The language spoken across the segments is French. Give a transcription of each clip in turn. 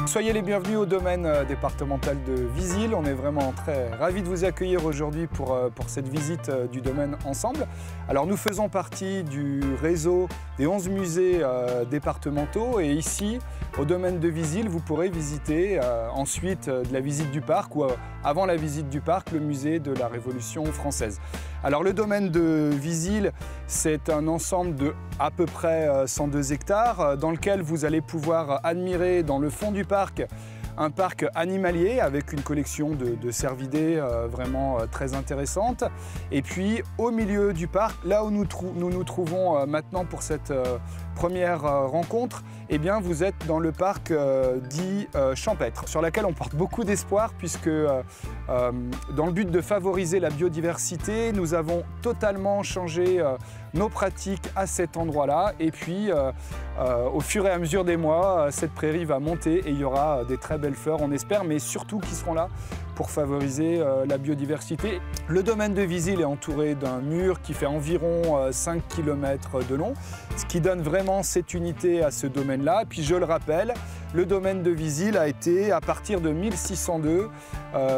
Soyez les bienvenus au domaine départemental de Visil. On est vraiment très ravis de vous accueillir aujourd'hui pour cette visite du domaine ensemble. Alors nous faisons partie du réseau des 11 musées départementaux et ici, au domaine de Visil, vous pourrez visiter ensuite de la visite du parc ou avant la visite du parc, le musée de la Révolution française. Alors le domaine de Visil, c'est un ensemble de à peu près 102 hectares dans lequel vous allez pouvoir admirer dans le fond du parc un parc animalier avec une collection de cervidés vraiment très intéressante. Et puis au milieu du parc, là où nous nous trouvons maintenant pour cette première rencontre, eh bien, vous êtes dans le parc dit champêtre, sur laquelle on porte beaucoup d'espoir puisque dans le but de favoriser la biodiversité, nous avons totalement changé nos pratiques à cet endroit-là. Et puis, au fur et à mesure des mois, cette prairie va monter et il y aura des très belles fleurs, on espère, mais surtout qui seront là pour favoriser la biodiversité. Le domaine de Visil est entouré d'un mur qui fait environ 5 km de long, ce qui donne vraiment cette unité à ce domaine-là. Puis je le rappelle, le domaine de Visil a été, à partir de 1602,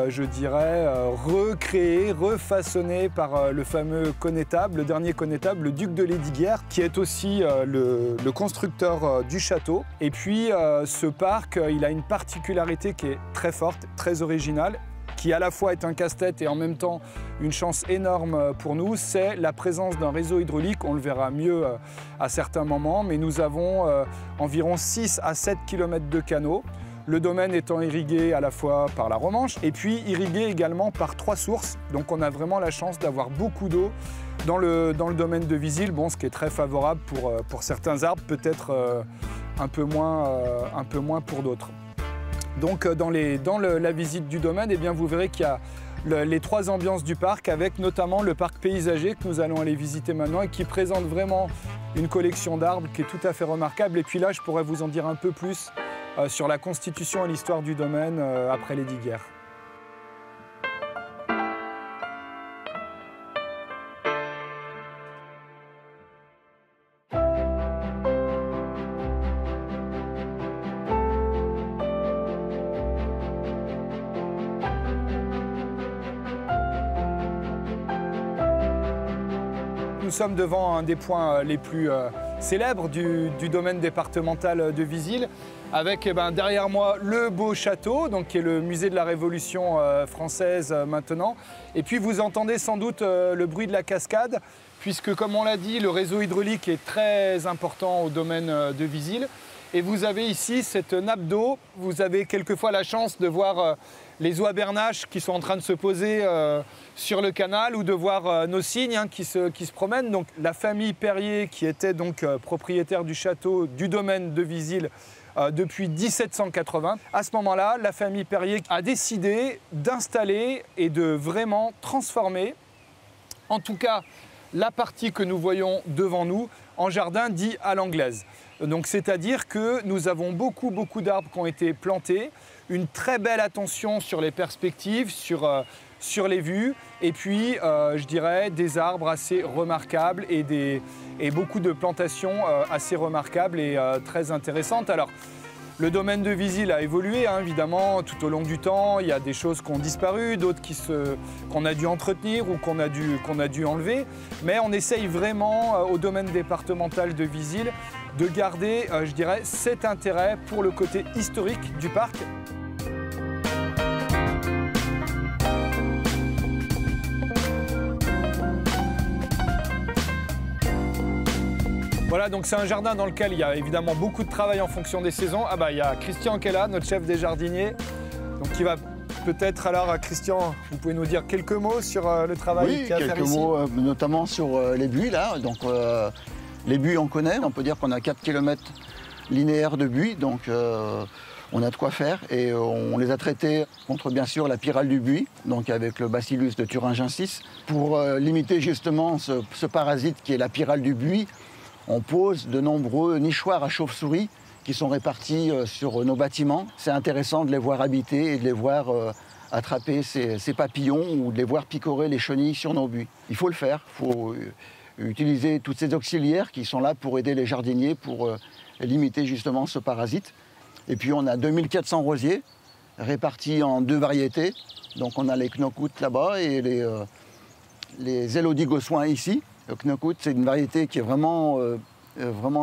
je dirais, recréé, refaçonné par le fameux connétable, le dernier connétable, le duc de Lesdiguières, qui est aussi le constructeur du château. Et puis ce parc, il a une particularité qui est très forte, très originale, qui à la fois est un casse-tête et en même temps une chance énorme pour nous, c'est la présence d'un réseau hydraulique. On le verra mieux à certains moments, mais nous avons environ 6 à 7 km de canaux. Le domaine étant irrigué à la fois par la Romanche et puis irrigué également par 3 sources. Donc on a vraiment la chance d'avoir beaucoup d'eau dans le domaine de Visil, bon, ce qui est très favorable pour certains arbres, peut-être un peu moins pour d'autres. Donc dans la visite du domaine, eh bien, vous verrez qu'il y a les 3 ambiances du parc, avec notamment le parc paysager que nous allons aller visiter maintenant et qui présente vraiment une collection d'arbres qui est tout à fait remarquable. Et puis là, je pourrais vous en dire un peu plus sur la constitution et l'histoire du domaine après Lesdiguières. Nous sommes devant un des points les plus célèbres du domaine départemental de Visil, avec derrière moi le beau château, donc, qui est le musée de la Révolution française maintenant. Et puis vous entendez sans doute le bruit de la cascade, puisque comme on l'a dit, le réseau hydraulique est très important au domaine de Visil. Et vous avez ici cette nappe d'eau. Vous avez quelquefois la chance de voir les oies bernaches qui sont en train de se poser sur le canal ou de voir nos cygnes qui se promènent. Donc la famille Perrier, qui était donc propriétaire du château du domaine de Visil depuis 1780. À ce moment-là, la famille Perrier a décidé d'installer et de vraiment transformer, en tout cas la partie que nous voyons devant nous, en jardin dit à l'anglaise. Donc c'est-à-dire que nous avons beaucoup d'arbres qui ont été plantés, une très belle attention sur les perspectives, sur les vues, et puis je dirais des arbres assez remarquables et beaucoup de plantations assez remarquables et très intéressantes. Alors, le domaine de Visil a évolué, évidemment, tout au long du temps. Il y a des choses qui ont disparu, d'autres qu'on a dû entretenir ou qu'on a dû enlever. Mais on essaye vraiment, au domaine départemental de Visil, de garder, je dirais, cet intérêt pour le côté historique du parc. Voilà, donc c'est un jardin dans lequel il y a évidemment beaucoup de travail en fonction des saisons. Ah bah, il y a Christian qui est là, notre chef des jardiniers, donc qui va peut-être, alors Christian, vous pouvez nous dire quelques mots sur le travail qu'il y a à faire ici. Oui, quelques mots, notamment sur les buis là. Donc les buis on connaît, on peut dire qu'on a 4 km linéaires de buis, donc on a de quoi faire et on les a traités contre bien sûr la pyrale du buis, donc avec le bacillus de thuringiensis. Pour limiter justement ce parasite qui est la pyrale du buis, on pose de nombreux nichoirs à chauves-souris qui sont répartis sur nos bâtiments. C'est intéressant de les voir habiter et de les voir attraper ces papillons ou de les voir picorer les chenilles sur nos buis. Il faut le faire, il faut utiliser toutes ces auxiliaires qui sont là pour aider les jardiniers pour limiter justement ce parasite. Et puis on a 2400 rosiers répartis en 2 variétés. Donc on a les Knockout là-bas et les Élodie Gossoin ici. Le Knockout, c'est une variété qui est vraiment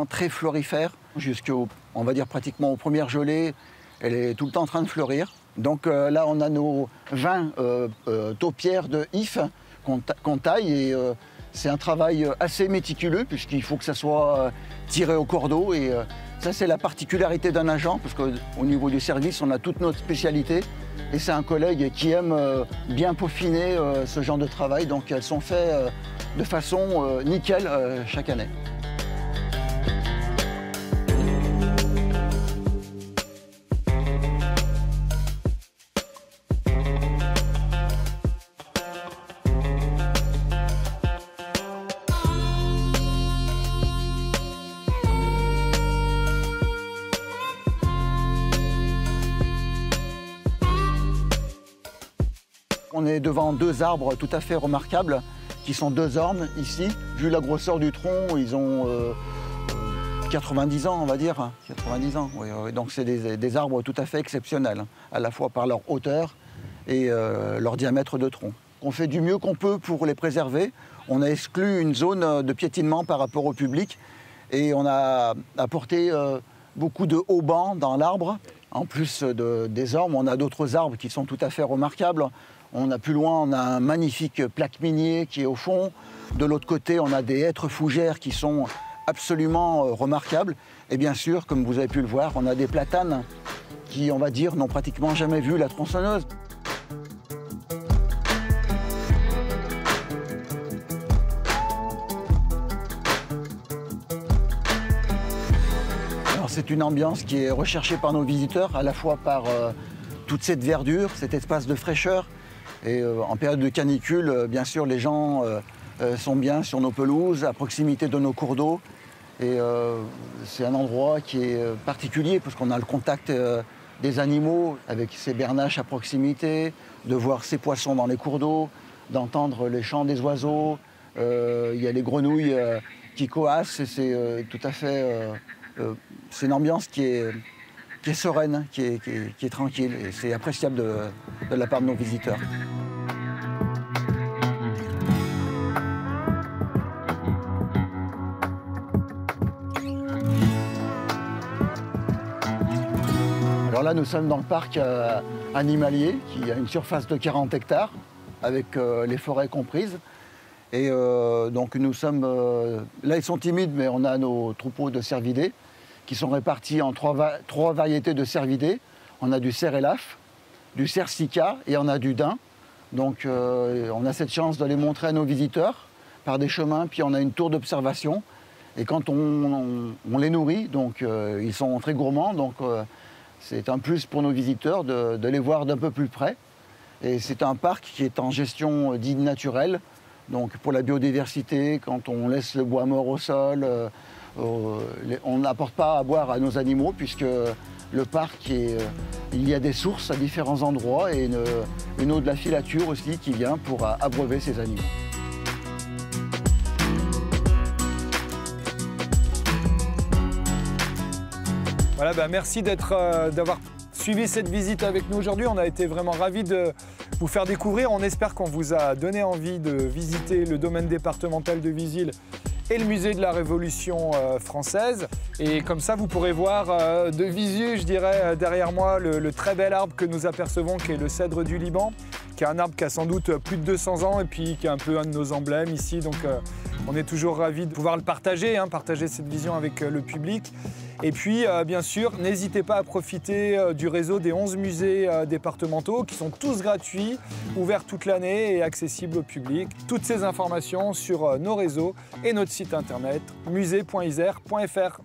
très florifère. Jusqu'au, on va dire pratiquement aux premières gelées, elle est tout le temps en train de fleurir. Donc là, on a nos 20 taupières de if qu'on taille et c'est un travail assez méticuleux puisqu'il faut que ça soit tiré au cordeau et ça c'est la particularité d'un agent parce qu'au niveau du service on a toute notre spécialité et c'est un collègue qui aime bien peaufiner ce genre de travail, donc elles sont faites de façon nickel chaque année. On est devant 2 arbres tout à fait remarquables, qui sont 2 ormes ici. Vu la grosseur du tronc, ils ont 90 ans, on va dire. 90 ans, oui, oui. Donc c'est des arbres tout à fait exceptionnels, à la fois par leur hauteur et leur diamètre de tronc. On fait du mieux qu'on peut pour les préserver. On a exclu une zone de piétinement par rapport au public et on a apporté beaucoup de haubans dans l'arbre. En plus des ormes, on a d'autres arbres qui sont tout à fait remarquables. On a plus loin, on a un magnifique plaque minier qui est au fond. De l'autre côté, on a des hêtres fougères qui sont absolument remarquables. Et bien sûr, comme vous avez pu le voir, on a des platanes qui, on va dire, n'ont pratiquement jamais vu la tronçonneuse. C'est une ambiance qui est recherchée par nos visiteurs, à la fois par toute cette verdure, cet espace de fraîcheur. Et en période de canicule, bien sûr, les gens sont bien sur nos pelouses, à proximité de nos cours d'eau. Et c'est un endroit qui est particulier parce qu'on a le contact des animaux avec ces bernaches à proximité, de voir ces poissons dans les cours d'eau, d'entendre les chants des oiseaux. Il y a les grenouilles qui coassent et c'est tout à fait... c'est une ambiance qui est sereine, qui est tranquille et c'est appréciable de la part de nos visiteurs. Alors là, nous sommes dans le parc animalier qui a une surface de 40 hectares avec les forêts comprises. Et donc nous sommes... là, ils sont timides, mais on a nos troupeaux de cervidés qui sont répartis en 3 variétés de cervidés. On a du cerf élaphe, du cerf sika et on a du daim. Donc on a cette chance de les montrer à nos visiteurs par des chemins, puis on a une tour d'observation. Et quand on les nourrit, donc ils sont très gourmands, donc c'est un plus pour nos visiteurs de les voir d'un peu plus près. Et c'est un parc qui est en gestion dite naturelle. Donc pour la biodiversité, quand on laisse le bois mort au sol, on n'apporte pas à boire à nos animaux puisque le parc, il y a des sources à différents endroits et une eau de la filature aussi qui vient pour abreuver ces animaux. Voilà, merci d'avoir suivi cette visite avec nous aujourd'hui. On a été vraiment ravis de vous faire découvrir. On espère qu'on vous a donné envie de visiter le domaine départemental de Visil et le musée de la Révolution française. Et comme ça, vous pourrez voir de visu, je dirais, derrière moi, le très bel arbre que nous apercevons, qui est le cèdre du Liban, qui est un arbre qui a sans doute plus de 200 ans et puis qui est un peu un de nos emblèmes ici. Donc on est toujours ravis de pouvoir le partager, partager cette vision avec le public. Et puis, bien sûr, n'hésitez pas à profiter du réseau des 11 musées départementaux qui sont tous gratuits, ouverts toute l'année et accessibles au public. Toutes ces informations sur nos réseaux et notre site internet musée.isère.fr.